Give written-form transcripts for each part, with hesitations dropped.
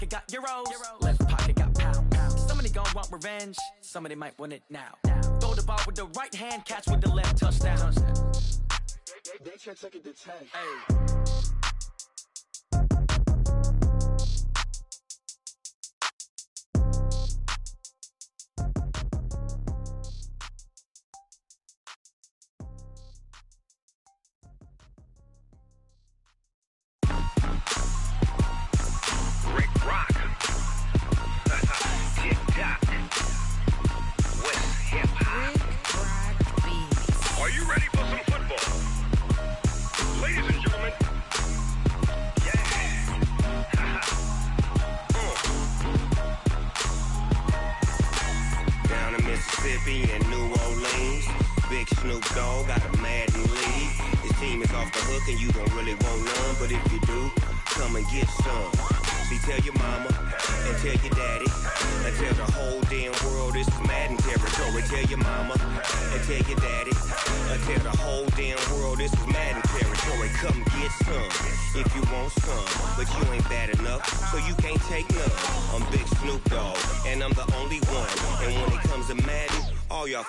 pocket got euros, left pocket got pounds. Somebody gon' want revenge, somebody might want it now. Throw the ball with the right hand, catch with the left, touchdown. They can't take it to 10. Hey.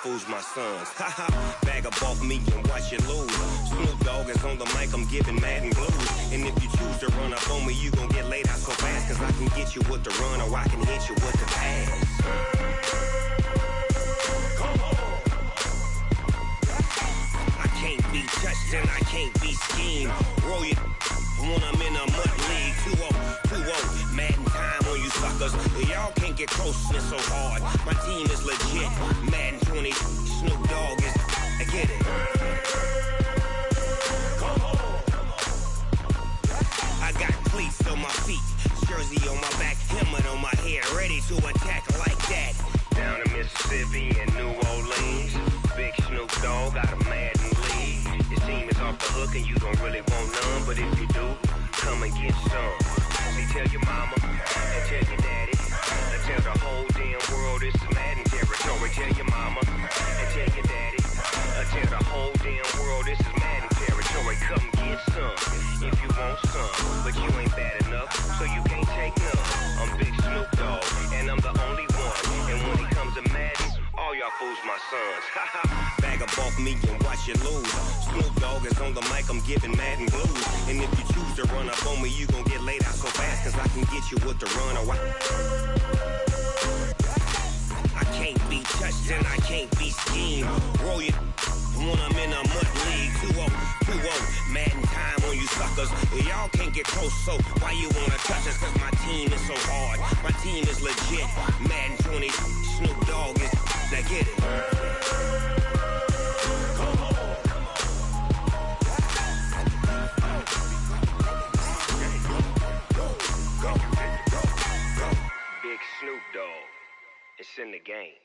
Fools my sons. Haha, bag up off me and watch you lose. Snoop Dogg is on the mic, I'm giving Madden blues. And if you choose to run up on me, you gon' get laid out so fast. Cause I can get you with the run or I can hit you with the pass. Come on. I can't be touched and I can't be schemed. Roll you when I'm in a mud league. 2-0, 2-0, Madden time on you suckers. Y'all can't get close, it's so hard. My team is legit. Madden 20, Snoop Dogg is, I get it. Come on. I got cleats on my feet, jersey on my back, helmet on my head, ready to attack like that. Down in Mississippi and New Orleans, big Snoop Dogg got a Madden lead. Your team is off the hook and you don't really want none, but if you do, come and get some. See, tell your mama and tell your daddy, and tell the whole damn world this is Madden territory. Tell your mama and tell your daddy, and tell the whole damn world this is Madden territory. Come get some if you want some, but you ain't bad enough, so you can't take none. I'm Big Snoop Dogg, and I'm the only one. And when it comes to Madden, all y'all fools my sons. Bag up off me and watch you lose. Snoop Dogg is on the mic, I'm giving Madden blues. And if you choose to run up on me, you gon' get laid out so fast. Cause I can get you with the run or I can't be touched and I can't be schemed. Roll you when I'm in a mud league. 2-0, 2-0, Madden time on you suckers. Y'all can't get close, so why you wanna touch us? Cause my team is so hard, my team is legit. Madden 20, Snoop Dogg is, now get it. Come on. Go. Big Snoop Dogg, it's in the game.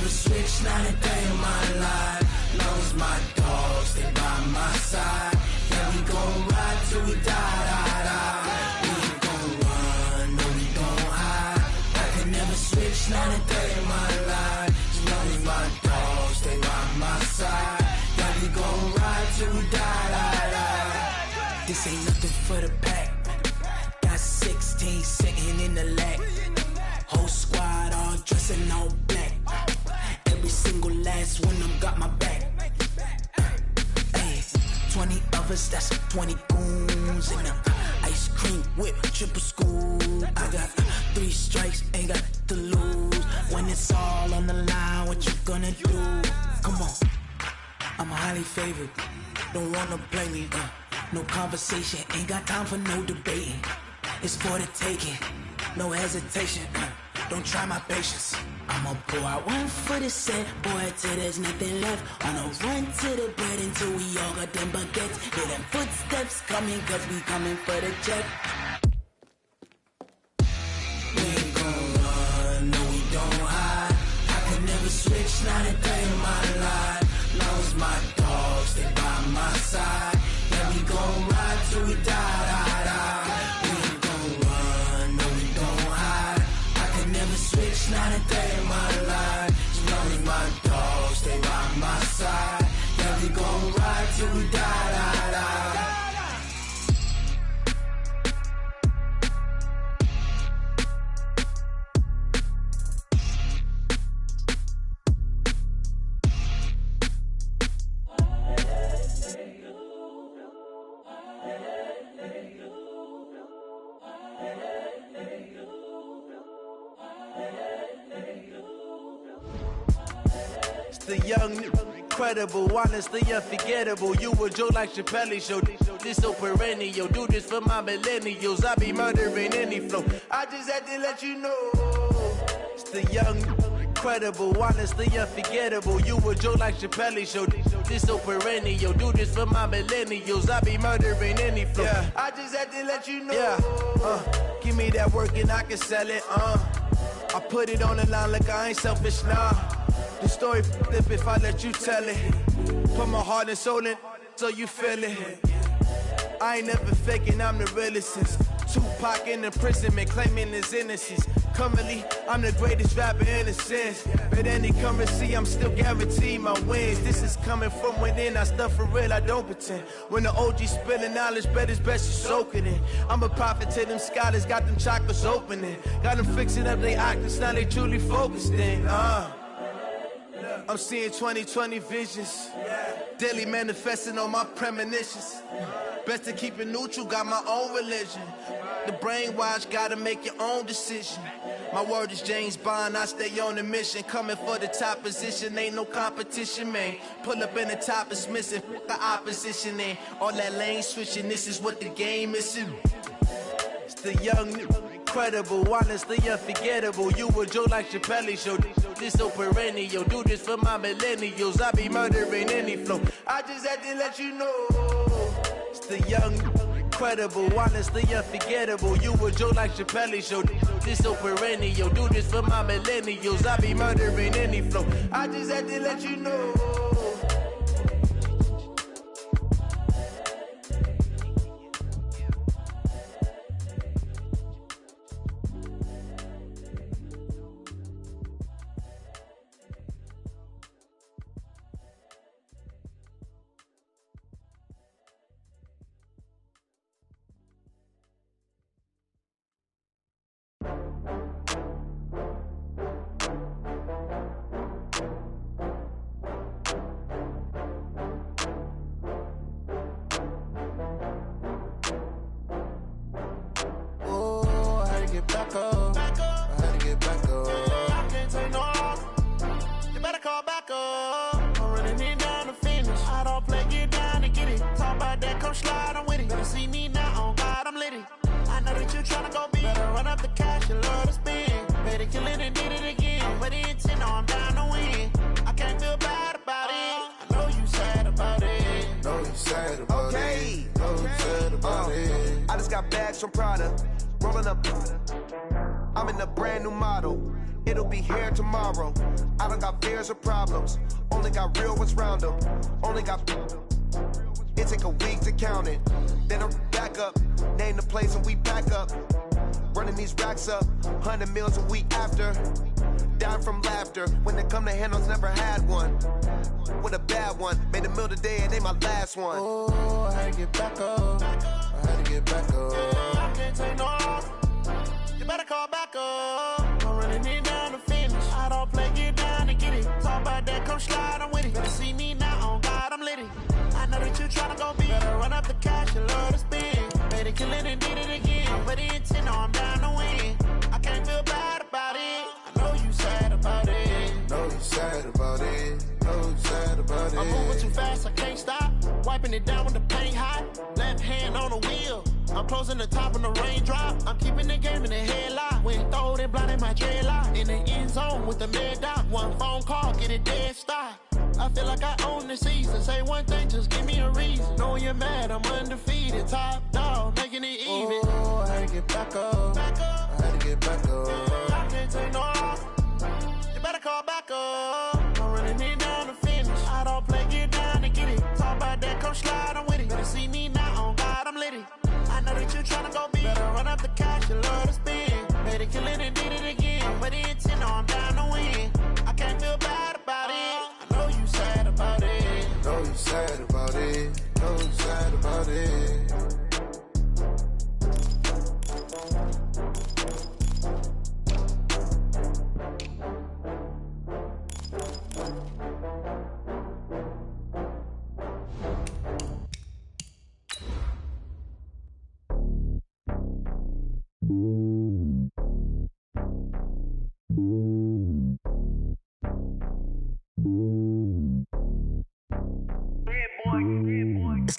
Switch, not a day in my life. Lost my dogs, they by my side. Yeah, we gon' ride till we die. We ain't gon' run, no, we gon' hide. I can never switch, not a day in my life. As long as my dogs, they by my side. Yeah, we gon' ride till we die. This ain't nothing for the pack. Got 16 sitting in the lag. Whole squad all dressing all black. Every single last one of them got my back. Ay, 20 of us, that's 20 goons. And ice cream whip, triple school. I got 3 strikes, ain't got to lose. When it's all on the line, what you gonna do? Come on, I'm highly favored. Don't wanna play me, no conversation. Ain't got time for no debating. It's for the taking, no hesitation. Don't try my patience. I'ma pour out one for the set, boy, till there's nothing left. On a run to the bread until we all got them baguettes. Hear them footsteps coming, cause we coming for the check. We ain't gon' run, no, we don't hide. I can never switch, not a day in my life. Lost my dogs, they by my side. Yeah, we gon' gon' ride till we die, die, die. We ain't gon' run, no, we gon' hide. I can never switch, not a day in my life. As long as my dogs stay by my side. Yeah, we gon' ride till we die, die, die. The young, incredible, honestly unforgettable. You a joke like Chappelle show. This so perennial. Do this for my millennials. I be murdering any flow. I just had to let you know. It's the young, incredible, honestly unforgettable. You a joke like Chappelle show. This so perennial. Do this for my millennials. I be murdering any flow. Yeah. I just had to let you know. Yeah. Give me that work and I can sell it. I put it on the line like I ain't selfish, nah. The story flip if I let you tell it. Put my heart and soul in so you feel it. I ain't never faking, I'm the realest since Tupac in imprisonment, claiming his innocence. Currently, I'm the greatest rapper in a sense. But any currency, I'm still guaranteed my wins. This is coming from within, I stuff for real, I don't pretend. When the OG spilling knowledge, bet it's best you soak it in. I'm a prophet to them scholars, got them chakras opening. Got them fixing up their octaves, now they truly focused in. I'm seeing 2020 visions, daily manifesting on my premonitions. Best to keep it neutral, got my own religion. The brainwash, gotta make your own decision. My word is James Bond, I stay on the mission. Coming for the top position, ain't no competition, man. Pull up in the top is missing, the opposition in. All that lane switching, this is what the game is. It's the young, incredible, honestly unforgettable. You a joke like Chappelle show. This so perennial. Do this for my millennials. I be murdering any flow. I just had to let you know. It's the young, incredible, honestly unforgettable. You a joke like Chappelle show. This so perennial. Do this for my millennials. I be murdering any flow. I just had to let you know. From Prada, rolling up. I'm in a brand new model. It'll be here tomorrow. I don't got fears or problems. Only got real ones round them. Only got. It take a week to count it. Then I'm back up. Name the place and we pack up. Running these racks up. 100 meals a week after. Dying from laughter. When it come to handles, never had one. With a bad one. Made a meal today and they my last one. Oh, I had to get back up. I had to get back up. I can't take no loss. You better call back up. I'm running it down to finish. I don't play, get down and get it. Talk about that, come slide, I'm with it. Better see me now, on God, I'm litty. I know that you tryna go big. Better run up the cash, you love to spend. Better kill it and did it again. I put in 10, I'm down to win. I can't feel bad about it. I know you sad about it. Know you sad about it. Know you sad about it. I'm moving too fast, I can't stop. Wiping it down with the paint hot. Left hand on the wheel. I'm closing the top on the raindrop. I'm keeping the game in the headlock. When throwed and blinded my dreadlock. In the end zone with the mad dot. One phone call, get it dead stop. I feel like I own the season. Say one thing, just give me a reason. Knowing you're mad, I'm undefeated. Top dog, making it even. Oh, I had to get back up. Back up. I had to get back up. I can't take no loss. You better call back up. I'm running it down to finish. I don't play, get down and get it. Talk about that, come slide, I'm with it. Better see me now, on God. It's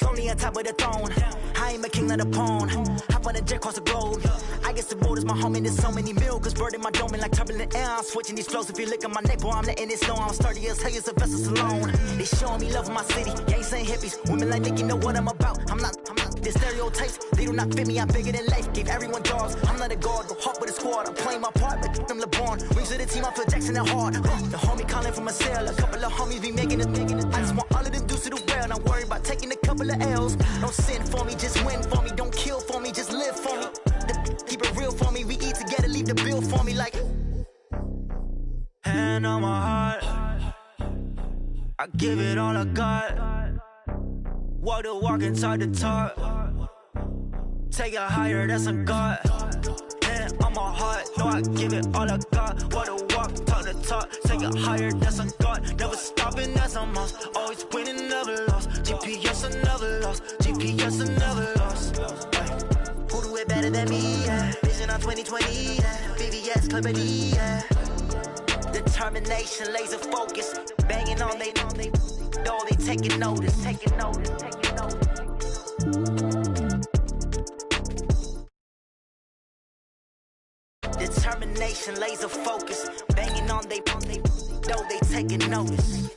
lonely on top of the throne. I ain't a king of the pawn. Hop on a jet across the globe. I guess the road is my home and there's so many miracles burning my dome and like turbulent air. I'm switching these flows. If you look at my neck, boy, I'm letting it snow. I'm sturdy as hell, as a vessel alone. They showing me love in my city. Gang saying hippies. Women like Nicky know what I'm about. I'm not the stereotypes. They do not fit me. I'm bigger than life. Gave everyone jobs. I'm not a guard. Go hard with a squad. I'm playing my part, but I'm LeBron. Rings to the team. I feel Jackson and hard. The homie calling from a cell. A couple of homies be making it. I just want all of them dudes to the well. Not worried about taking a couple of L's. Don't sin for me, just win for me. Don't kill for me, just live for me. Keep it real for me. We eat together, leave the bill for me like. Hand on my heart, I give it all I got. Walk the walk inside the talk. Take it higher, that's a God. Hand on my heart, no, I give it all I got. Walk the walk, talk the talk. Take it higher, that's a God. Never stopping, that's a must. Always winning, never lost. GPS, I never lost. GPS, I never lost. Who do it better than me? Yeah. Vision on 2020. Yeah. VVS, Clippity. Yeah. Determination, laser focus. Banging on they know they taking notice. Taking notice. Taking notice. Determination, laser focus. Banging on they know they taking notice.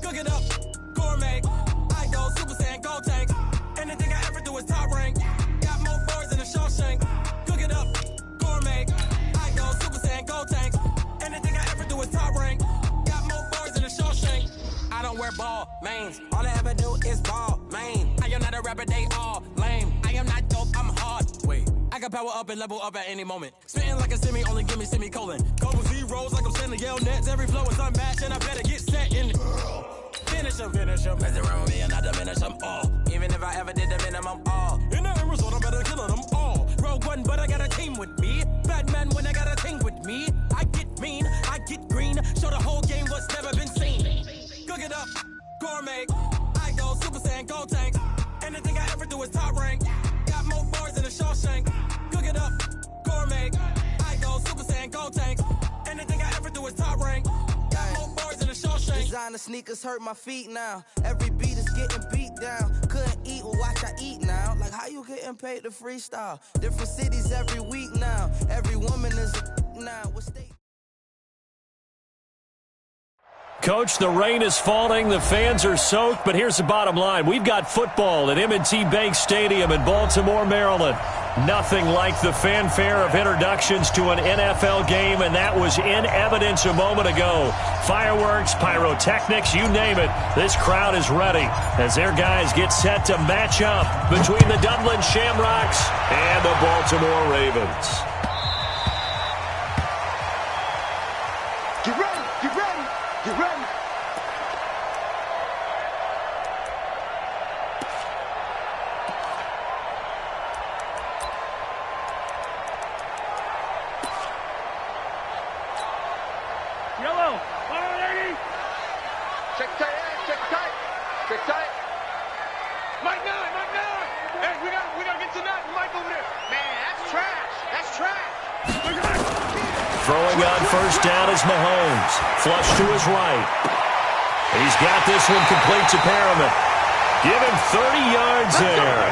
Cook it up, gourmet. I go Super Saiyan, gold tank. Anything I ever do is top rank. Got more boards than a Shawshank. Cook it up, gourmet. I go Super Saiyan, gold tank. Anything I ever do is top rank. Got more boards than a Shawshank. I don't wear ball mains. All I ever do is ball main. I am not a rapper, they all lame. I am not dope, I'm hard. Wait, I can power up and level up at any moment. Spitting like a semi, only give me semicolon. Couple zeros like I'm sending yell nets. Every flow is unmatched and I better get set in. Finish them. Mess around with me and I diminish them all. Even if I ever did the minimum all. In the end result, I'm better killing them all. Rogue One, but I got a team with me. Batman when I got a team with me. I get mean, I get green. Show the whole game what's never been seen. Cook it up, gourmet. I go Super Saiyan, gold tank. Anything I ever do is top rank. Got more bars than a Shawshank. Cook it up, gourmet. I go Super Saiyan, gold tank. Anything I ever do is top rank. Got more bars than a Shawshank. Designer sneakers hurt my feet now. Every beat is getting beat down. Couldn't eat, well watch I eat now. Like how you getting paid to freestyle? Different cities every week now. Every woman is a now. What state? Coach, the rain is falling, the fans are soaked, but here's the bottom line. We've got football at M&T Bank Stadium in Baltimore, Maryland. Nothing like the fanfare of introductions to an NFL game, and that was in evidence a moment ago. Fireworks, pyrotechnics, you name it. This crowd is ready as their guys get set to match up between the Dublin Shamrocks and the Baltimore Ravens. Get ready, get ready, get ready. Yellow, fire lady. Check tight, check tight, check tight. Mike 9. Hey, we gotta get to that Mike over there. Man, that's trash. That's trash. Throwing on first down is Mahomes. Flush to his right. He's got this one complete to Perriman. Give him 30 yards there.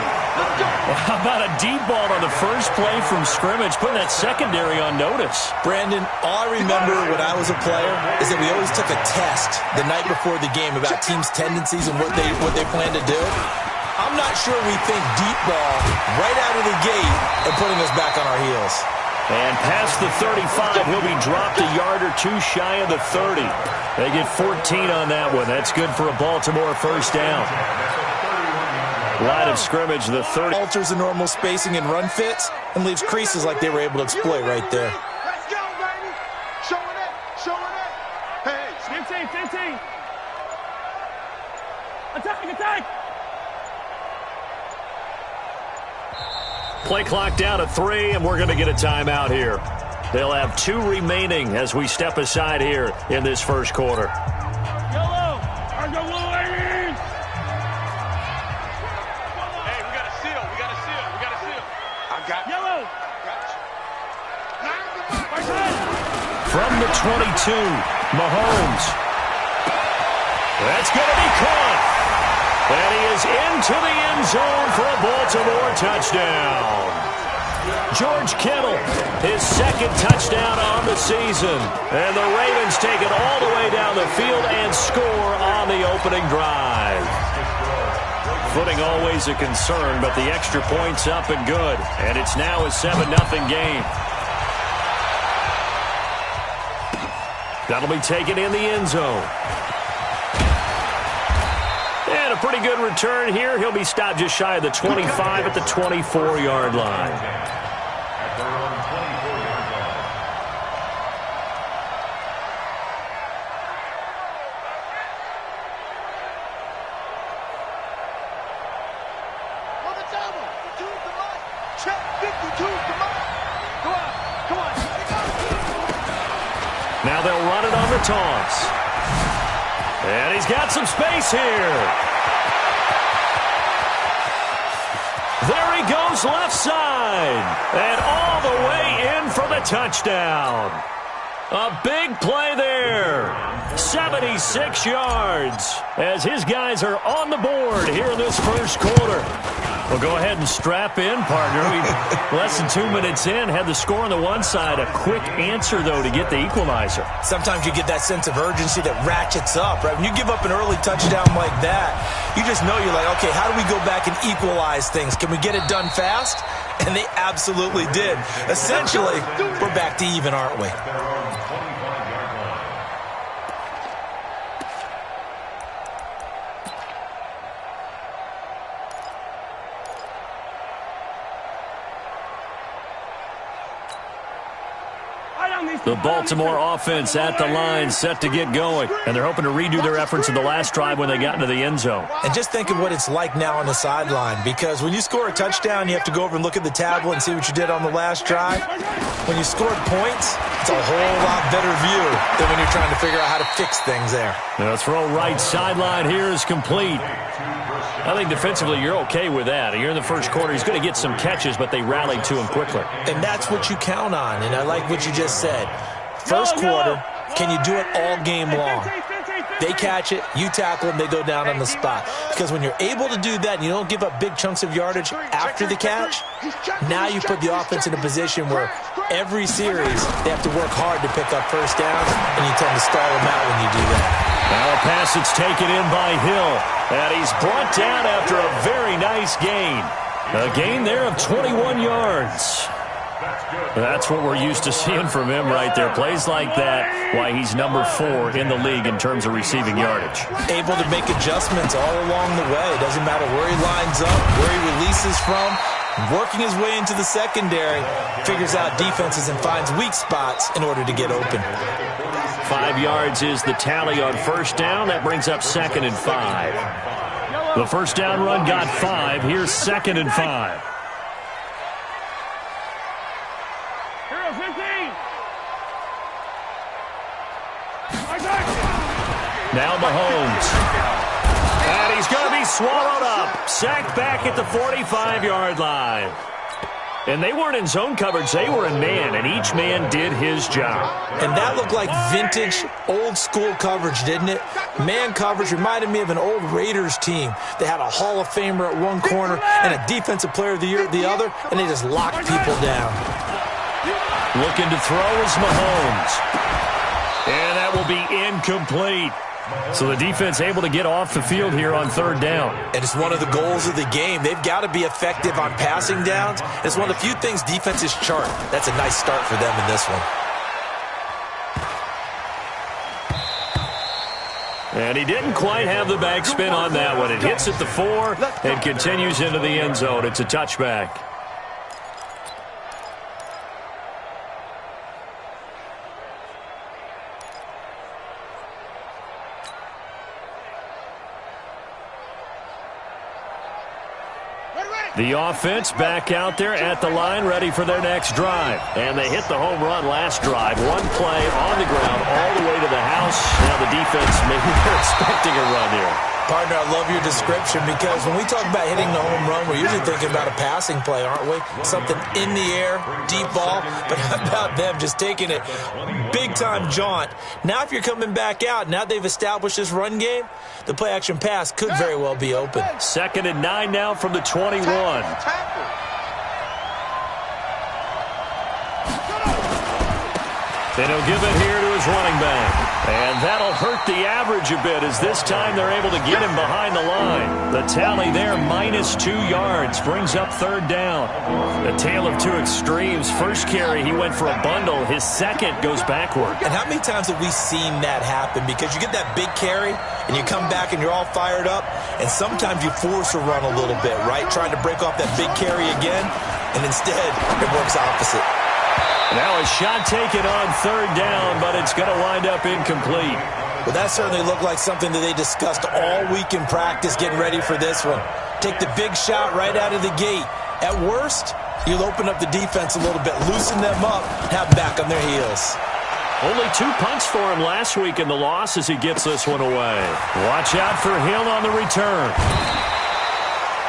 Well, how about a deep ball on the first play from scrimmage, putting that secondary on notice? Brandon, all I remember when I was a player is that we always took a test the night before the game about teams' tendencies and what they plan to do. I'm not sure we think deep ball right out of the gate and putting us back on our heels. And past the 35, he'll be dropped a yard or two shy of the 30. They get 14 on that one. That's good for a Baltimore first down. Line of scrimmage, the 30. Alters the normal spacing and run fits and leaves creases like they were able to exploit right there. Let's go, baby. Showing it. Hey, 15. Attack. Play clock down to 3, and we're going to get a timeout here. They'll have 2 remaining as we step aside here in this first quarter. Yellow! Argo Blue ladies! Hey, we got a seal. We got a seal. We got a seal. I got Yellow! From the 22, Mahomes. That's going to be caught. And he is into the end zone for a Baltimore touchdown. George Kittle, his second touchdown on the season. And the Ravens take it all the way down the field and score on the opening drive. Footing always a concern, but the extra point's up and good. And it's now a 7-0 game. That'll be taken in the end zone. And a pretty good return here. He'll be stopped just shy of the 25 at the 24-yard line. Now they'll run it on the toss. And he's got some space here. There he goes left side. And all the way in for the touchdown. A big play there. 76 yards as his guys are on the board here in this first quarter. Well, go ahead and strap in, partner. Less than 2 minutes in, had the score on the one side. A quick answer, though, to get the equalizer. Sometimes you get that sense of urgency that ratchets up, right? When you give up an early touchdown like that, you just know you're like, okay, how do we go back and equalize things? Can we get it done fast? And they absolutely did. Essentially, we're back to even, aren't we? The Baltimore offense at the line, set to get going. And they're hoping to redo their efforts in the last drive when they got into the end zone. And just think of what it's like now on the sideline, because when you score a touchdown, you have to go over and look at the tablet and see what you did on the last drive. When you scored points, it's a whole lot better view than when you're trying to figure out how to fix things there. The throw right sideline here is complete. I think defensively you're okay with that. You're in the first quarter. He's going to get some catches, but they rallied to him quickly. And that's what you count on, and I like what you just said. First quarter, can you do it all game long? They catch it, you tackle them, they go down on the spot. Because when you're able to do that and you don't give up big chunks of yardage after the catch, now you put the offense in a position where every series they have to work hard to pick up first downs, and you tend to stall them out when you do that. Now a pass that's taken in by Hill. And he's brought down after a very nice gain. A gain there of 21 yards. That's what we're used to seeing from him right there. Plays like that, why he's number 4 in the league in terms of receiving yardage. Able to make adjustments all along the way. Doesn't matter where he lines up, where he releases from. Working his way into the secondary, figures out defenses and finds weak spots in order to get open. 5 yards is the tally on first down. That brings up 2nd and 5. The first down run got 5. Here's 2nd and 5. Now Mahomes. And he's going to be swallowed up. Sacked back at the 45-yard line. And they weren't in zone coverage. They were in man, and each man did his job. And that looked like vintage, old-school coverage, didn't it? Man coverage reminded me of an old Raiders team. They had a Hall of Famer at one corner and a Defensive Player of the Year at the other, and they just locked people down. Looking to throw is Mahomes. And that will be incomplete. So the defense able to get off the field here on 3rd down. And it's one of the goals of the game. They've got to be effective on passing downs. It's one of the few things defenses chart. That's a nice start for them in this one. And he didn't quite have the backspin on that one. It hits at the 4 and continues into the end zone. It's a touchback. Ready, ready. The offense back out there at the line, ready for their next drive. And they hit the home run last drive. One play on the ground all the way to the house. Now the defense, maybe they're expecting a run here. Partner, I love your description because when we talk about hitting the home run, we're usually thinking about a passing play, aren't we? Something in the air, deep ball. But how about them just taking it big-time jaunt? Now if you're coming back out, now they've established this run game, the play-action pass could very well be open. 2nd and 9 now from the 21. And he'll give it here to his running back. And that'll hurt the average a bit as this time they're able to get him behind the line. The tally there, -2 yards, brings up 3rd down. A tale of two extremes. First carry, he went for a bundle. His second goes backward. And how many times have we seen that happen? Because you get that big carry, and you come back and you're all fired up, and sometimes you force a run a little bit, right? Trying to break off that big carry again, and instead it works opposite. Now a shot taken on 3rd down, but it's going to wind up incomplete. Well, that certainly looked like something that they discussed all week in practice getting ready for this one. Take the big shot right out of the gate. At worst, you'll open up the defense a little bit, loosen them up, have them back on their heels. Only 2 punts for him last week in the loss as he gets this one away. Watch out for Hill on the return.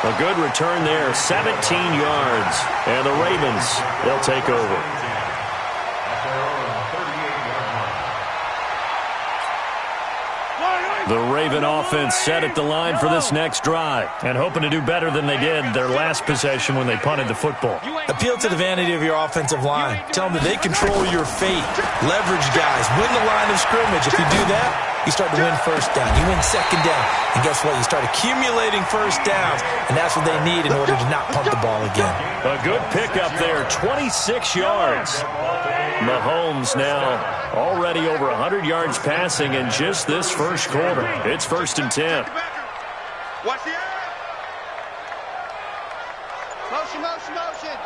A good return there, 17 yards. And the Ravens, they'll take over. The Raven offense set at the line for this next drive and hoping to do better than they did their last possession when they punted the football. Appeal to the vanity of your offensive line. Tell them that they control your fate. Leverage guys. Win the line of scrimmage. If you do that, you start to win 1st down. You win 2nd down. And guess what? You start accumulating 1st downs, and that's what they need in order to not punt the ball again. A good pickup there, 26 yards. Mahomes now already over 100 yards passing in just this first quarter. It's 1st and 10. Watch the air. Motion, motion, motion.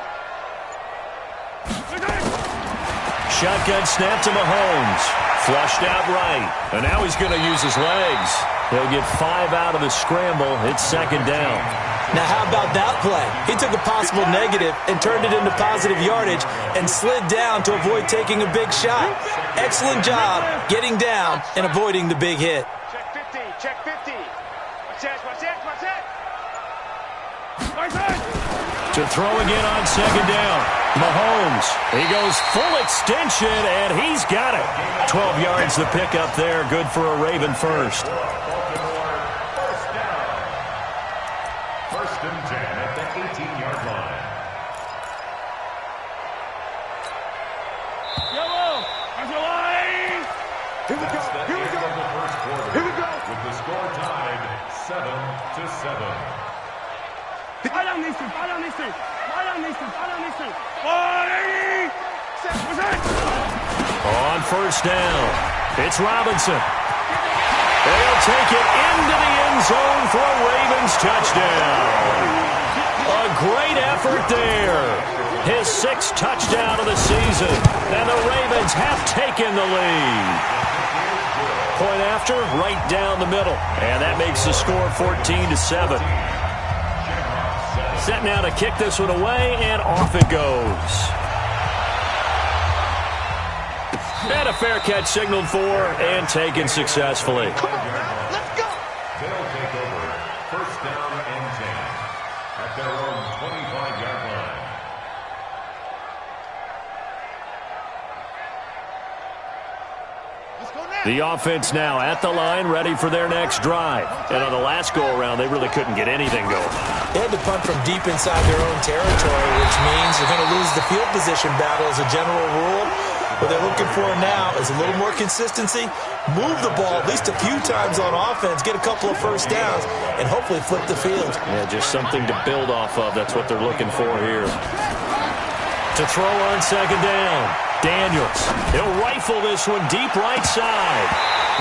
Shotgun snap to Mahomes. Flushed out right. And now he's going to use his legs. He'll get 5 out of the scramble. It's 2nd down. Now, how about that play? He took a possible negative and turned it into positive yardage and slid down to avoid taking a big shot. Excellent job getting down and avoiding the big hit. Check 50, check 50. Watch that, watch that, watch that. To throw again on 2nd down. Mahomes, he goes full extension, and he's got it. 12 yards the pickup there. Good for a Raven first. 1st and 10 at the 18-yard line. Yellow, on your line. Here we go, here we go. The first quarter, here we go. With the score tied 7-7. Ballern nicht, ballern nicht, ballern nicht, ballern nicht. On 1st down, it's Robinson. They'll take it into the end zone for a Ravens touchdown. A great effort there. His 6th touchdown of the season. And the Ravens have taken the lead. Point after, right down the middle. And that makes the score 14-7. Set now to kick this one away, and off it goes. And a fair catch signaled for and taken successfully. Come on, man, let's go. They'll take over 1st down and 10 at their own 25-yard line. The offense now at the line, ready for their next drive. And on the last go-around, they really couldn't get anything going. They had to punt from deep inside their own territory, which means they're going to lose the field position battle as a general rule. What they're looking for now is a little more consistency, move the ball at least a few times on offense, get a couple of 1st downs, and hopefully flip the field. Yeah, just something to build off of. That's what they're looking for here. To throw on 2nd down, Daniels. He'll rifle this one deep right side.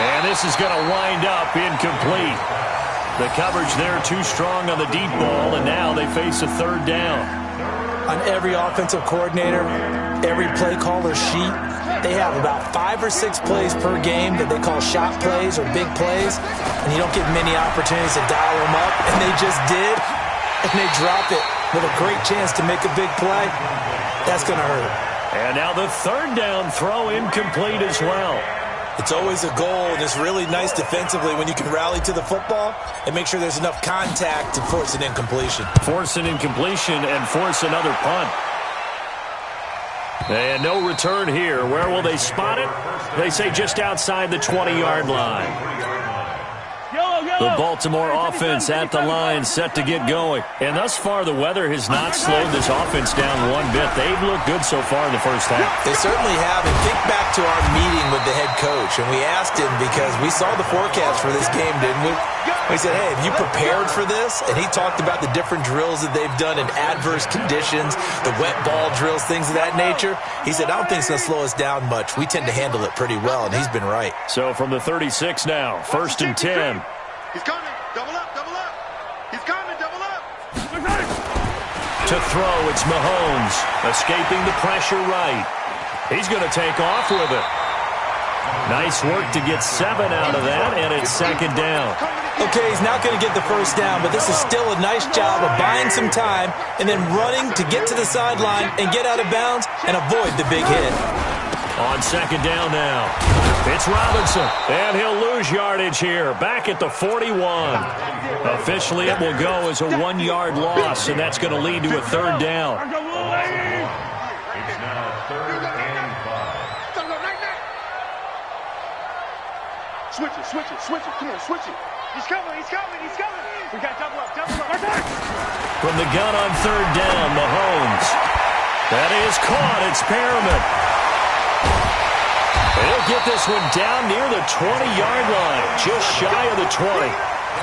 And this is going to wind up incomplete. The coverage there too strong on the deep ball, and now they face a 3rd down. On every offensive coordinator, every play caller sheet, they have about 5 or 6 plays per game that they call shot plays or big plays, and you don't get many opportunities to dial them up, and they just did, and they drop it. with a great chance to make a big play, that's going to hurt. And now the third down throw incomplete as well. It's always a goal, and it's really nice defensively when you can rally to the football and make sure there's enough contact to force an incompletion. Force an incompletion and force another punt. And no return here. Where will they spot it? They say just outside the 20-yard line. The Baltimore offense at the line, set to get going. And thus far, the weather has not slowed this offense down one bit. They've looked good so far in the first half. They certainly have. And think back to our meeting with the head coach. And we asked him, because we saw the forecast for this game, didn't we? We said, hey, have you prepared for this? And he talked about the different drills that they've done in adverse conditions, the wet ball drills, things of that nature. He said, I don't think it's going to slow us down much. We tend to handle it pretty well, and he's been right. So from the 36 now, 1st and 10. He's coming. Double up, double up. He's coming, double up. To throw, it's Mahomes, escaping the pressure right. He's going to take off with it. Nice work to get 7 out of that, and it's 2nd down. Okay, he's not going to get the first down, but this is still a nice job of buying some time and then running to get to the sideline and get out of bounds and avoid the big hit. On 2nd down now, it's Robinson, and he'll lose yardage here, back at the 41. Officially, it will go as a 1-yard loss, and that's going to lead to a 3rd down. It's now 3rd and 5. Switch it, switch it, switch it. Come on, switch it. He's coming, he's coming, he's coming. We got double up, double up. From the gun on 3rd down, Mahomes. That is caught. It's Perriman. He'll get this one down near the 20-yard line, just shy of the 20.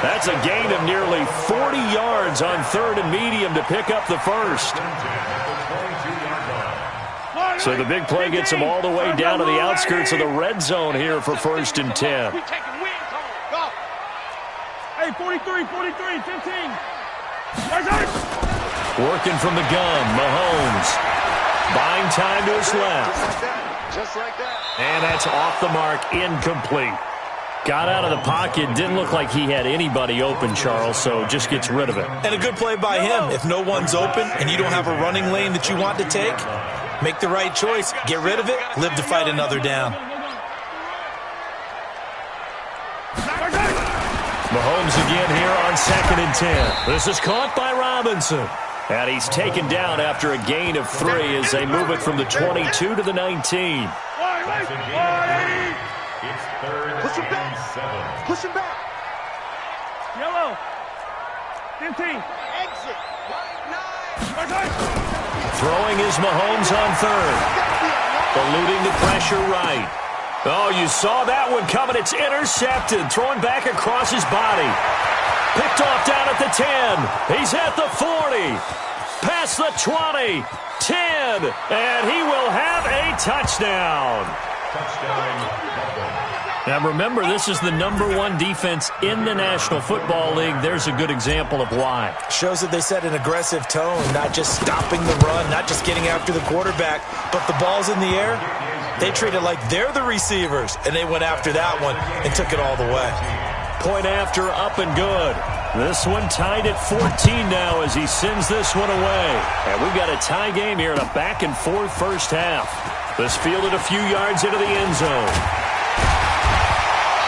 That's a gain of nearly 40 yards on 3rd and medium to pick up the first. So the big play gets them all the way down to the outskirts of the red zone here for 1st and 10. Hey, 43, 15. Working from the gun, Mahomes. Buying time to his left. Just like that. And that's off the mark, incomplete. Got out of the pocket, didn't look like he had anybody open, Charles, so just gets rid of it. And a good play by him. If no one's open and you don't have a running lane that you want to take, make the right choice. Get rid of it, live to fight another down. Mahomes again here on 2nd and 10. This is caught by Robinson. And he's taken down after a gain of 3 as they move it from the 22 to the 19. It's 3rd and 7. Push him back. Yellow. 15. Exit. Throwing is Mahomes on 3rd. Eluding the pressure right. Oh, you saw that one coming. It's intercepted. Throwing back across his body. Picked off down at the 10. He's at the 40. Past the 20. 10. And he will have a touchdown. Now remember, this is the #1 defense in the National Football League. There's a good example of why. Shows that they set an aggressive tone, not just stopping the run, not just getting after the quarterback, but the ball's in the air. They treat it like they're the receivers, and they went after that one and took it all the way. Point after, up and good. This one tied at 14 now as he sends this one away. And we've got a tie game here in a back-and-forth first half. This fielded a few yards into the end zone.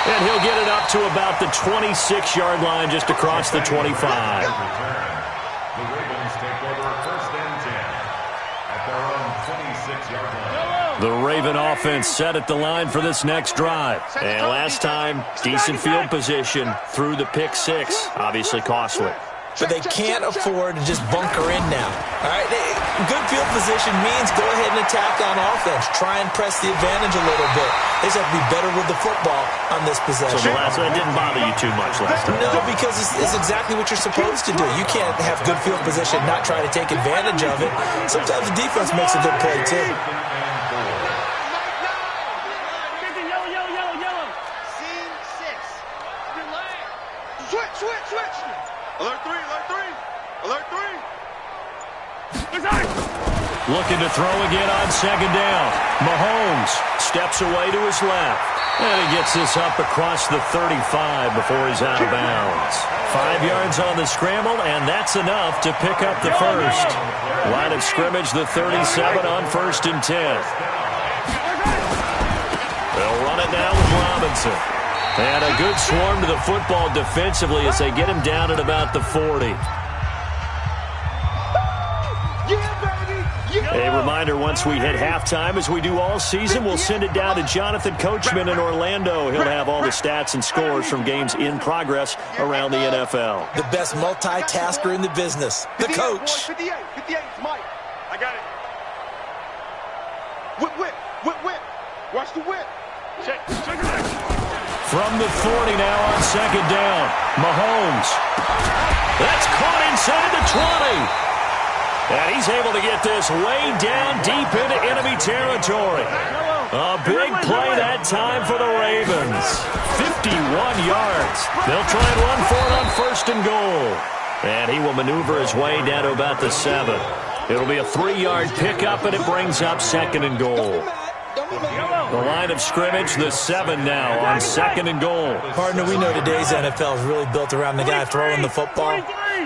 And he'll get it up to about the 26-yard line just across the 25. The Ravens take over 1st and 10 at their own 26-yard line. The Raven offense set at the line for this next drive. And last time, decent field position through the pick 6. Obviously costly. But they can't afford to just bunker in now. All right, good field position means go ahead and attack on offense. Try and press the advantage a little bit. They just have to be better with the football on this possession. So the last one didn't bother you too much last time? No, because it's exactly what you're supposed to do. You can't have good field position, not try to take advantage of it. Sometimes the defense makes a good play, too. Switch. Alert 3. Looking to throw again on second down. Mahomes steps away to his left. And he gets this up across the 35 before he's out of bounds. 5 yards on the scramble, and that's enough to pick up the first. Line of scrimmage, the 37 on 1st and 10. They'll run it now with Robinson. And a good swarm to the football defensively as they get him down at about the 40. A reminder, once we hit halftime, as we do all season, we'll send it down to Jonathan Coachman in Orlando. He'll have all the stats and scores from games in progress around the NFL. The best multitasker in the business, the coach. 58, Mike. I got it. Whip. Watch the whip. Check. From the 40 now on second down. Mahomes. That's caught inside the 20. And he's able to get this way down deep into enemy territory. A big play that time for the Ravens. 51 yards. They'll try and run for it on 1st and goal. And he will maneuver his way down to about the 7. It'll be a 3-yard pickup, and it brings up 2nd and goal. The line of scrimmage, the 7 now on 2nd and goal. Partner, we know today's NFL is really built around the guy throwing the football.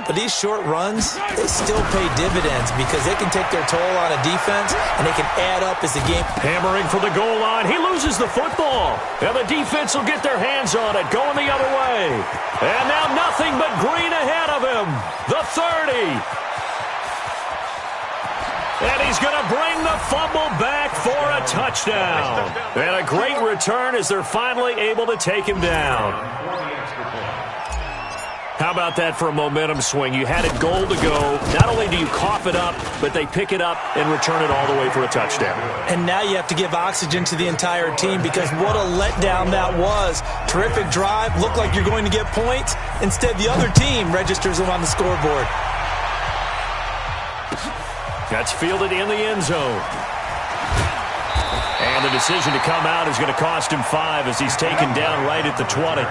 But these short runs, they still pay dividends because they can take their toll on a defense and they can add up as the game. Hammering for the goal line. He loses the football. And the defense will get their hands on it, going the other way. And now nothing but green ahead of him. The 30. And he's going to bring the fumble back for a touchdown. And a great return as they're finally able to take him down. How about that for a momentum swing? You had it goal to go. Not only do you cough it up, but they pick it up and return it all the way for a touchdown. And now you have to give oxygen to the entire team because what a letdown that was. Terrific drive. Looked like you're going to get points. Instead, the other team registers them on the scoreboard. That's fielded in the end zone. And the decision to come out is going to cost him 5 as he's taken down right at the 20.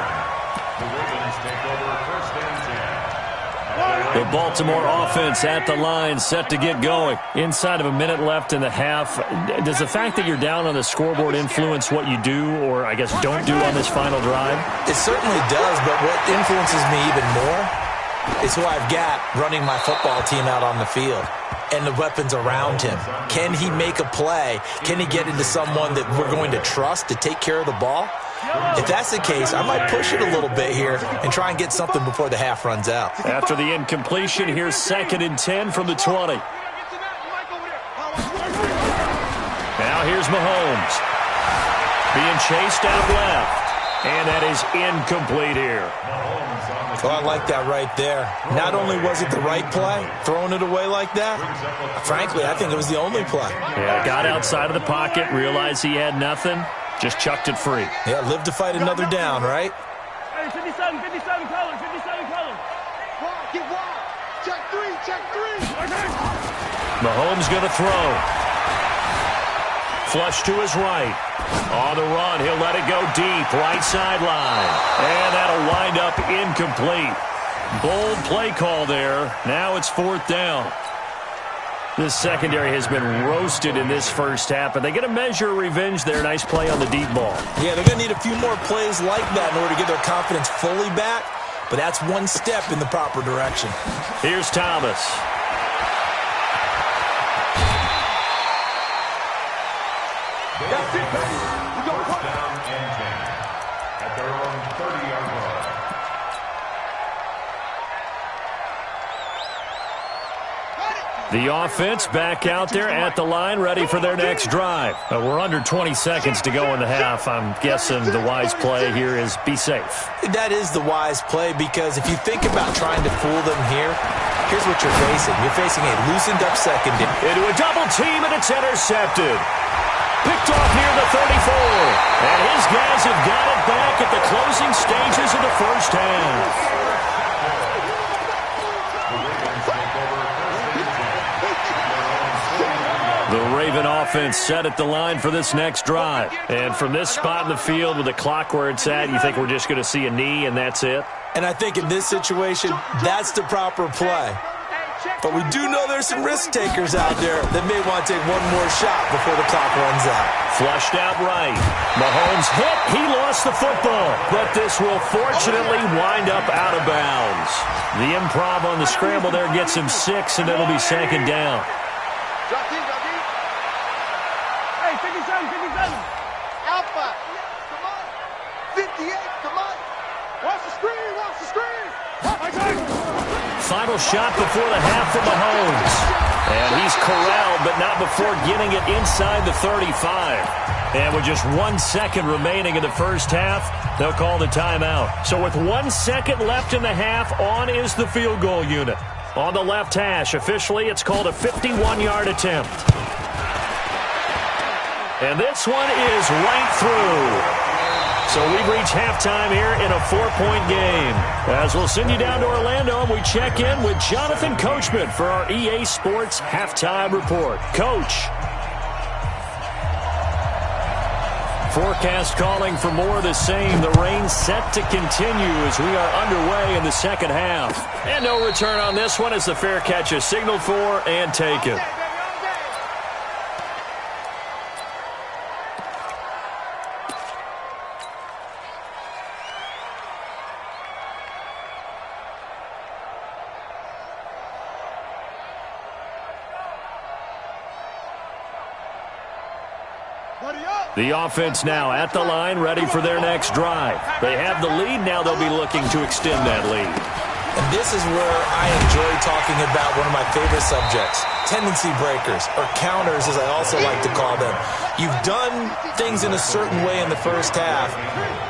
The Baltimore offense at the line, set to get going. Inside of a minute left in the half. Does the fact that you're down on the scoreboard influence what you do, or I guess don't do on this final drive? It certainly does, but what influences me even more is who I've got running my football team out on the field and the weapons around him. Can he make a play? Can he get into someone that we're going to trust to take care of the ball? If that's the case, I might push it a little bit here and try and get something before the half runs out. After the incompletion, here's 2nd and 10 from the 20. Now here's Mahomes. Being chased out left. And that is incomplete here. Oh, I like that right there. Not only was it the right play, throwing it away like that, frankly, I think it was the only play. Yeah, got outside of the pocket, realized he had nothing, just chucked it free. Yeah, live to fight another down, right? Hey, 57 colors, 57 colors. Get wide. Check 3. Mahomes going to throw. Flush to his right. On the run, he'll let it go deep, right sideline. And that'll wind up incomplete. Bold play call there. Now it's 4th down. This secondary has been roasted in this first half, but they get a measure of revenge there. Nice play on the deep ball. Yeah, they're going to need a few more plays like that in order to get their confidence fully back, but that's one step in the proper direction. Here's Thomas. That's it, baby. We go first down and 10 at their own 30-yard line. The offense back out there at the line, ready for their next drive. We're under 20 seconds to go in the half. I'm guessing the wise play here is be safe. That is the wise play because if you think about trying to fool them here, here's what you're facing. You're facing a loosened up secondary. Into a double team, and it's intercepted. Picked off near the 34. And his guys have got it back at the closing stages of the first half. The Raven offense set at the line for this next drive. And from this spot in the field with the clock where it's at, you think we're just going to see a knee and that's it? And I think in this situation, that's the proper play. But we do know there's some risk takers out there that may want to take one more shot before the clock runs out. Flushed out right. Mahomes hit. He lost the football. But this will fortunately wind up out of bounds. The improv on the scramble there gets him 6, and it'll be second down. Hey, 57, 57. Alpha. Come on. 58, come on. Watch the screen, watch the screen. Final shot before the half from Mahomes. And he's corralled, but not before getting it inside the 35. And with just 1 second remaining in the first half, they'll call the timeout. So with 1 second left in the half, on is the field goal unit. On the left hash, officially, it's called a 51-yard attempt. And this one is right through. So we've reached halftime here in a 4-point game. As we'll send you down to Orlando, and we check in with Jonathan Coachman for our EA Sports Halftime Report. Coach. Forecast calling for more of the same. The rain set to continue as we are underway in the second half. And no return on this one as the fair catch is signaled for and taken. The offense now at the line, ready for their next drive. They have the lead. Now they'll be looking to extend that lead. And this is where I enjoy talking about one of my favorite subjects, tendency breakers, or counters as I also like to call them. You've done things in a certain way in the first half,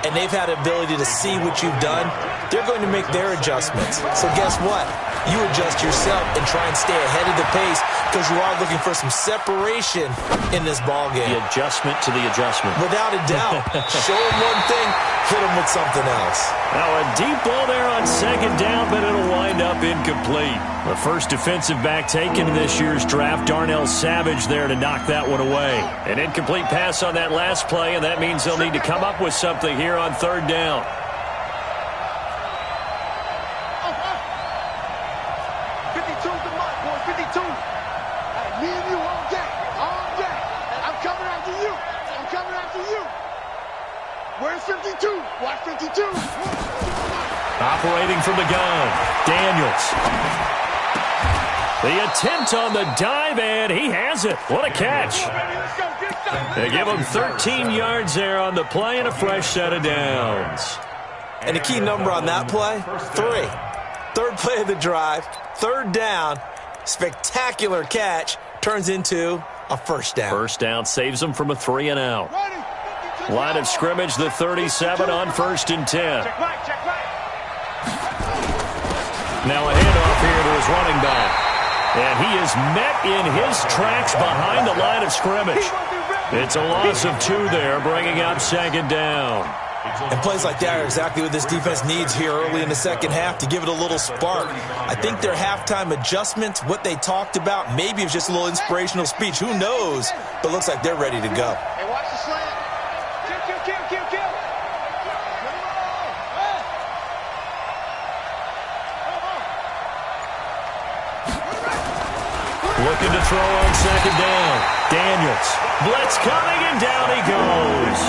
and they've had the ability to see what you've done. They're going to make their adjustments. So guess what? You adjust yourself and try and stay ahead of the pace because you are looking for some separation in this ballgame. The adjustment to the adjustment. Without a doubt. Show them one thing, hit them with something else. Now a deep ball there on second down, but it'll wind up incomplete. The first defensive back taken in this year's draft, Darnell Savage there to knock that one away. An incomplete pass on that last play, and that means they'll need to come up with something here on third down. 52's the mark, boy, 52. Me and you all day, all day. I'm coming after you. I'm coming after you. Where's 52? Watch 52. Operating from the gun, Daniels. The attempt on the dive, and he has it. What a catch. They give him 13 yards there on the play and a fresh set of downs. And a key number on that play, 3. Third play of the drive, third down, spectacular catch, turns into a first down. First down saves them from a 3-and-out. Line of scrimmage, the 37 on 1st and 10. Now a handoff here to his running back. And he is met in his tracks behind the line of scrimmage. It's a loss of 2 there, bringing up second down. And plays like that are exactly what this defense needs here early in the second half to give it a little spark. I think their halftime adjustments, what they talked about, maybe it's just a little inspirational speech. Who knows? But looks like they're ready to go. Hey, watch the slant. Kill. Looking to throw on second down. Daniels. Blitz coming, and down he goes.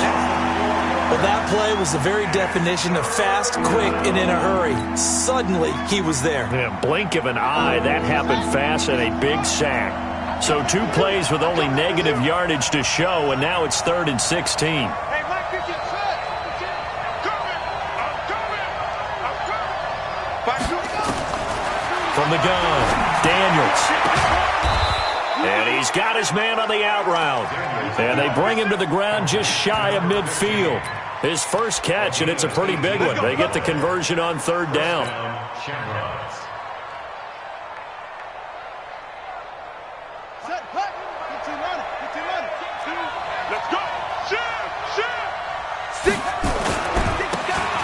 Well, that play was the very definition of fast, quick, and in a hurry. Suddenly, he was there. In a blink of an eye, that happened fast and a big sack. So 2 plays with only negative yardage to show, and now it's 3rd and 16. From the gun, Daniels. And he's got his man on the out route. And they bring him to the ground just shy of midfield. His first catch, and it's a pretty big one. They get the conversion on third down.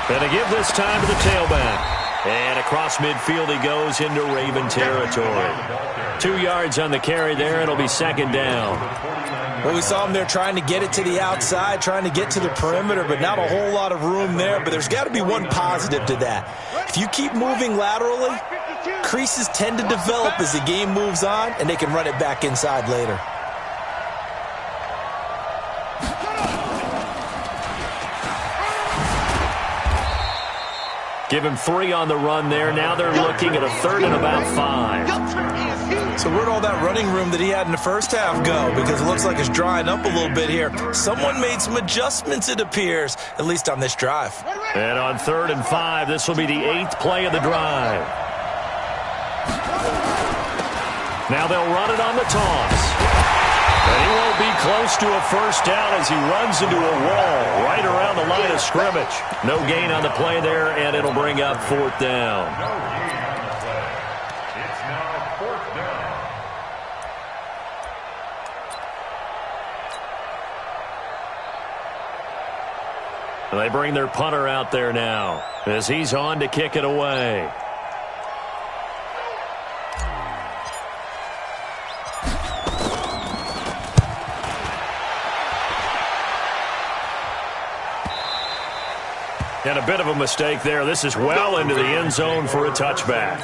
And they give this time to the tailback. And across midfield he goes into Raven territory. 2 yards on the carry there. It'll be second down. Well, we saw him there trying to get it to the outside, trying to get to the perimeter, but not a whole lot of room there. But there's got to be one positive to that. If you keep moving laterally, Creases tend to develop as the game moves on, and they can run it back inside later. Give him 3 on the run there. Now they're looking at a 3rd and about 5. So where'd all that running room that he had in the first half go? Because it looks like it's drying up a little bit here. Someone made some adjustments, it appears, at least on this drive. And on 3rd and 5, this will be the 8th play of the drive. Now they'll run it on the toss. And he won't be close to a first down as he runs into a wall right around the line of scrimmage. No gain on the play there, and it'll bring up 4th down. No gain on the play. It's now 4th down. They bring their punter out there now as he's on to kick it away. And a bit of a mistake there. This is well into the end zone for a touchback.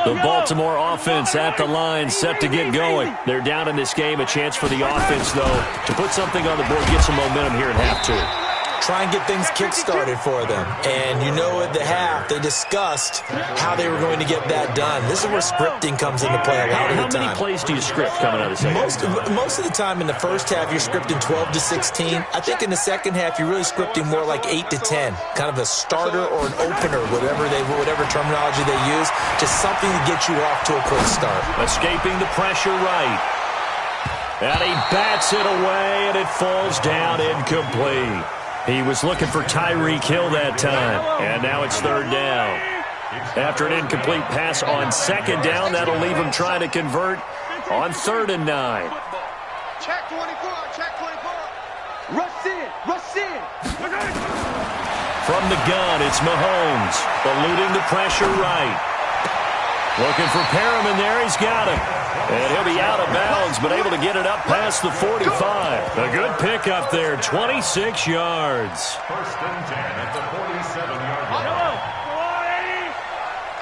The Baltimore offense at the line, set to get going. They're down in this game. A chance for the offense, though, to put something on the board, get some momentum here at half 2. Try and get things kick-started for them. And you know at the half, they discussed how they were going to get that done. This is where scripting comes into play a lot of the time. How many plays do you script coming out of the second half? Most of the time in the first half, you're scripting 12 to 16. I think in the second half, you're really scripting more like 8 to 10. Kind of a starter or an opener, whatever terminology they use. Just something to get you off to a quick start. Escaping the pressure right. And he bats it away, and it falls down incomplete. He was looking for Tyreek Hill that time, and now it's 3rd down. After an incomplete pass on 2nd down, that'll leave him trying to convert on 3rd and 9. Check 24, check 24. Rush in. From the gun, it's Mahomes, eluding the pressure right. Looking for Perriman there, he's got him. And he'll be out of bounds, but able to get it up past the 45. A good pickup there, 26 yards. 1st and 10 at the 47-yard line.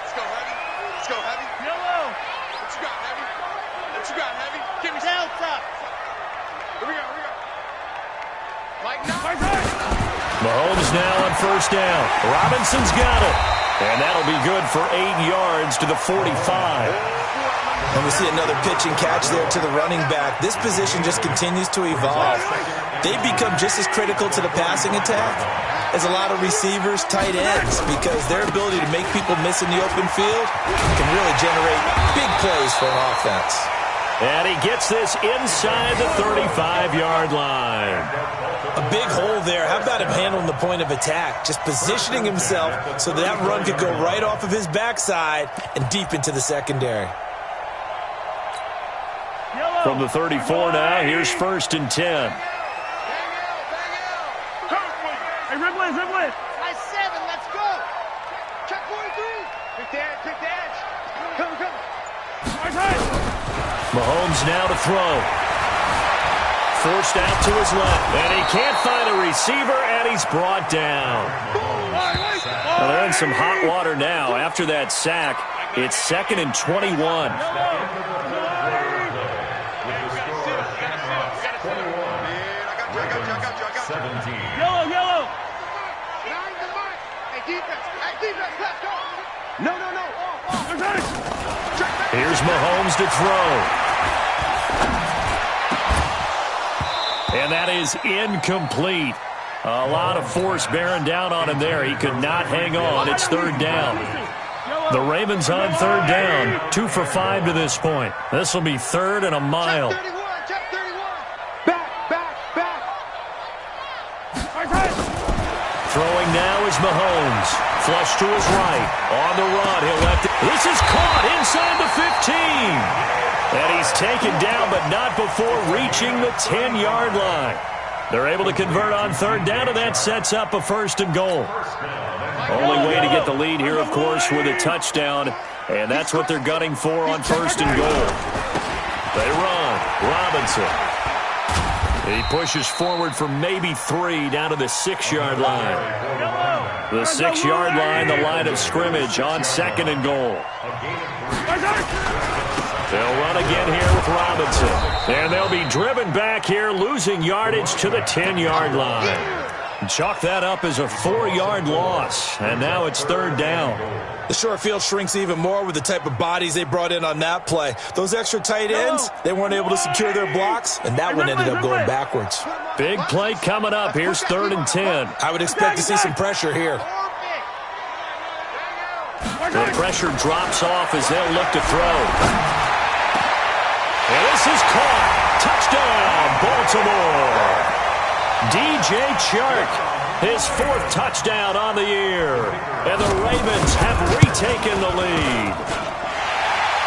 Let's go, Heavy. Yellow. What you got, Heavy? Give me Delta. Here we go. Mahomes now on 1st down. Robinson's got it. And that'll be good for 8 yards to the 45. And we see another pitch and catch there to the running back. This position just continues to evolve. They've become just as critical to the passing attack as a lot of receivers, tight ends, because their ability to make people miss in the open field can really generate big plays for an offense. And he gets this inside the 35-yard line. A big hole there. How about him handling the point of attack? Just positioning himself so that run could go right off of his backside and deep into the secondary. From the 34 now, here's 1st and 10. Hey, Riblet. Nice 7, let's go. Check 43. Quick dash. Come. Mahomes now to throw. Forced out to his left, and he can't find a receiver, and he's brought down. Well, they're in some hot water now. After that sack, it's 2nd and 21. Yellow. Hey, defense, let's go. No. Here's Mahomes to throw. And that is incomplete. A lot of force bearing down on him there. He could not hang on. It's 3rd down. The Ravens on 3rd down. 2 for 5 to this point. This will be 3rd and a mile. Check 31. Back. Throwing now is Mahomes. Flush to his right. On the run. He'll left it. This is caught inside the 15. And he's taken down, but not before reaching the 10-yard line. They're able to convert on 3rd down, and that sets up a 1st and goal. Only way to get the lead here, of course, with a touchdown. And that's what they're gunning for on 1st and goal. They run. Robinson. He pushes forward for maybe 3 down to the 6-yard line. The 6-yard line, the line of scrimmage on 2nd and goal. They'll run again here with Robinson. And they'll be driven back here, losing yardage to the 10-yard line. Chalk that up as a 4-yard loss, and now it's 3rd down. The short field shrinks even more with the type of bodies they brought in on that play. Those extra tight ends, they weren't able to secure their blocks, and that one ended up going backwards. Big play coming up. Here's 3rd and 10. I would expect to see some pressure here. The pressure drops off as they'll look to throw. And this is caught. Touchdown, Baltimore. DJ Chark, his 4th touchdown on the year. And the Ravens have retaken the lead.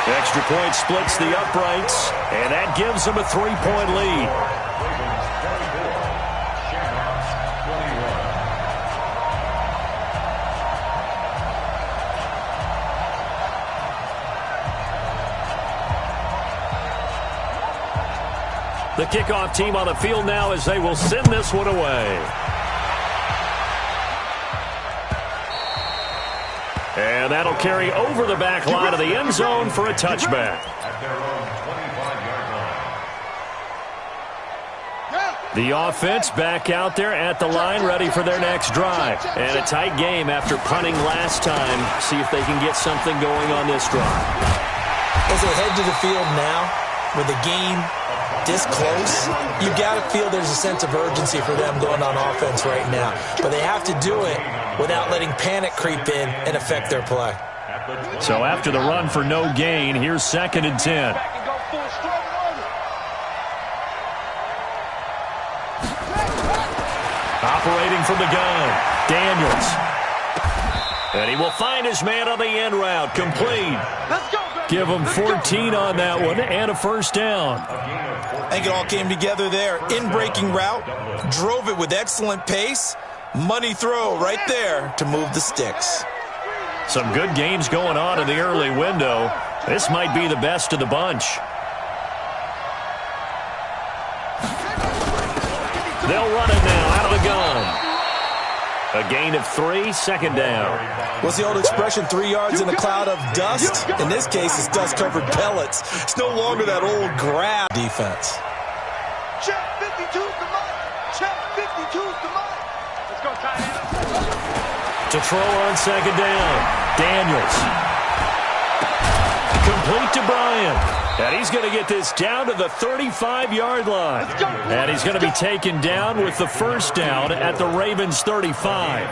Extra point splits the uprights, and that gives them a 3-point lead. The kickoff team on the field now as they will send this one away. And that'll carry over the back line of the end zone for a touchback. The offense back out there at the line, ready for their next drive. And a tight game after punting last time. See if they can get something going on this drive. As they head to the field now, with the game this close, you got to feel there's a sense of urgency for them going on offense right now. But they have to do it without letting panic creep in and affect their play. So after the run for no gain, here's 2nd and 10. Operating from the gun, Daniels. And he will find his man on the end route, complete. Give him 14 on that one and a 1st down. I think it all came together there. In-breaking route, drove it with excellent pace. Money throw right there to move the sticks. Some good games going on in the early window. This might be the best of the bunch. They'll run it now out of the gun. A gain of 3, 2nd down. What's the old expression, 3 yards in a cloud of dust? In this case, it's dust-covered pellets. It's no longer that old grab defense. Check 52's the mark. Check 52's the mark. Let's go, tight end. To throw on 2nd down. Daniels. Complete to Bryant. And he's going to get this down to the 35-yard line. And he's going to be taken down with the 1st down at the Ravens' 35.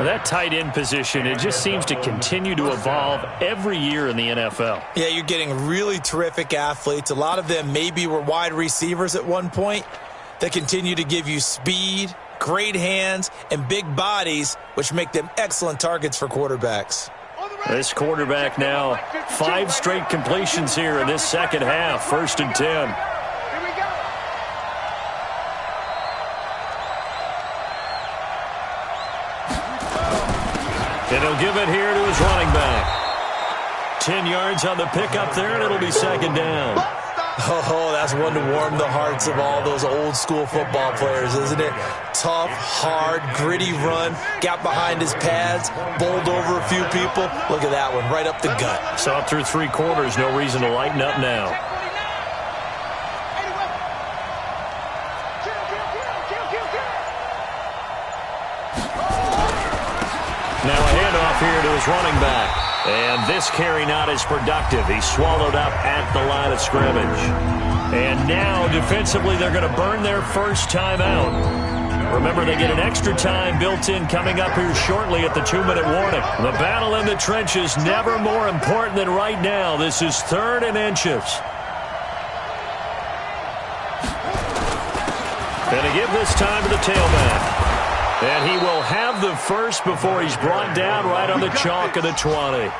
That tight end position, it just seems to continue to evolve every year in the NFL. Yeah, you're getting really terrific athletes. A lot of them maybe were wide receivers at one point that continue to give you speed, great hands, and big bodies, which make them excellent targets for quarterbacks. This quarterback now, 5 straight completions here in this second half. 1st and 10. And he'll give it here to his running back. 10 yards on the pickup there, and it'll be 2nd down. Oh, that's one to warm the hearts of all those old-school football players, isn't it? Tough, hard, gritty run, got behind his pads, bowled over a few people. Look at that one, right up the gut. So up through 3 quarters, no reason to lighten up now. Now a handoff here to his running back. And this carry not as productive. He's swallowed up at the line of scrimmage. And now, defensively, they're going to burn their first time out. Remember, they get an extra time built in coming up here shortly at the 2-minute warning. The battle in the trenches never more important than right now. This is 3rd and inches. And to give this time to the tailback. And he will have the first before he's brought down right on the chalk of the 20.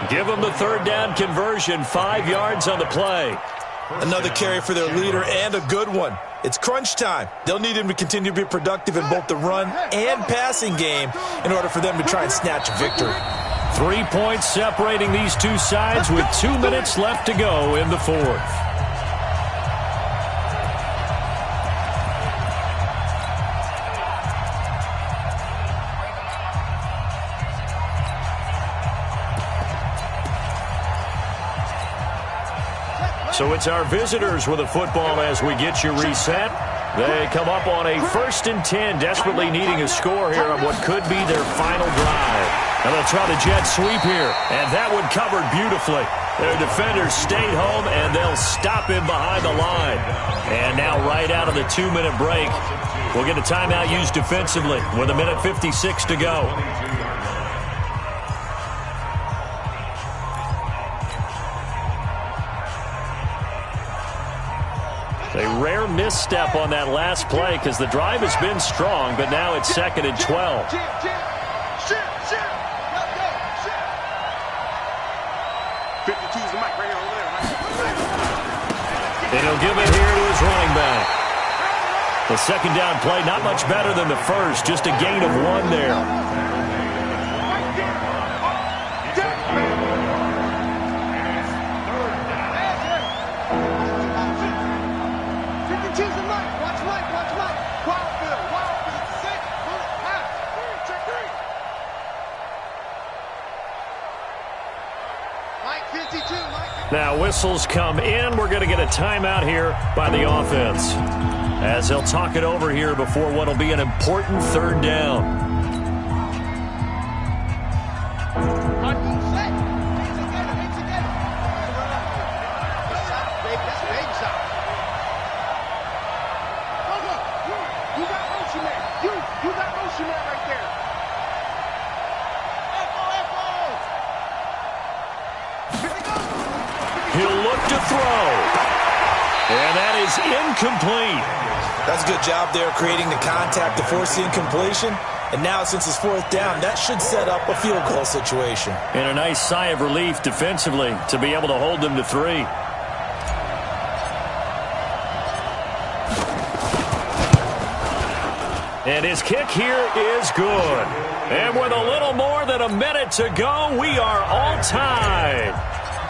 Give him the 3rd down conversion, 5 yards on the play. Another carry for their leader and a good one. It's crunch time. They'll need him to continue to be productive in both the run and passing game in order for them to try and snatch a victory. 3 points separating these two sides with 2 minutes left to go in the 4th. So it's our visitors with the football as we get you reset. They come up on a 1st and 10, desperately needing a score here on what could be their final drive. And they'll try the jet sweep here, and that one covered beautifully. Their defenders stayed home, and they'll stop him behind the line. And now right out of the 2-minute break, we'll get a timeout used defensively with 1:56 to go. A rare misstep on that last play because the drive has been strong, but now it's 2nd and 12. And he'll give it here to his running back. The second down play, not much better than the first, just a gain of 1 there. Now whistles come in. We're going to get a timeout here by the offense as they'll talk it over here before what will be an important 3rd down. He'll look to throw. And that is incomplete. That's a good job there creating the contact to force the incompletion. And now since it's 4th down, that should set up a field goal situation. And a nice sigh of relief defensively to be able to hold them to 3. And his kick here is good. And with a little more than a minute to go, we are all tied.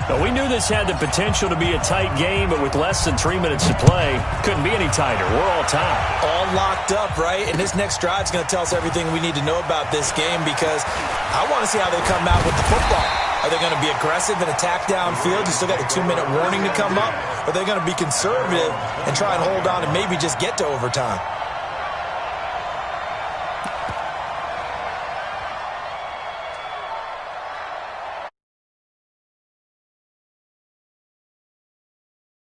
Now, we knew this had the potential to be a tight game, but with less than 3 minutes to play, couldn't be any tighter. We're all tied. All locked up, right? And this next drive is going to tell us everything we need to know about this game because I want to see how they come out with the football. Are they going to be aggressive and attack downfield? You still got the 2-minute warning to come up? Or are they going to be conservative and try and hold on and maybe just get to overtime?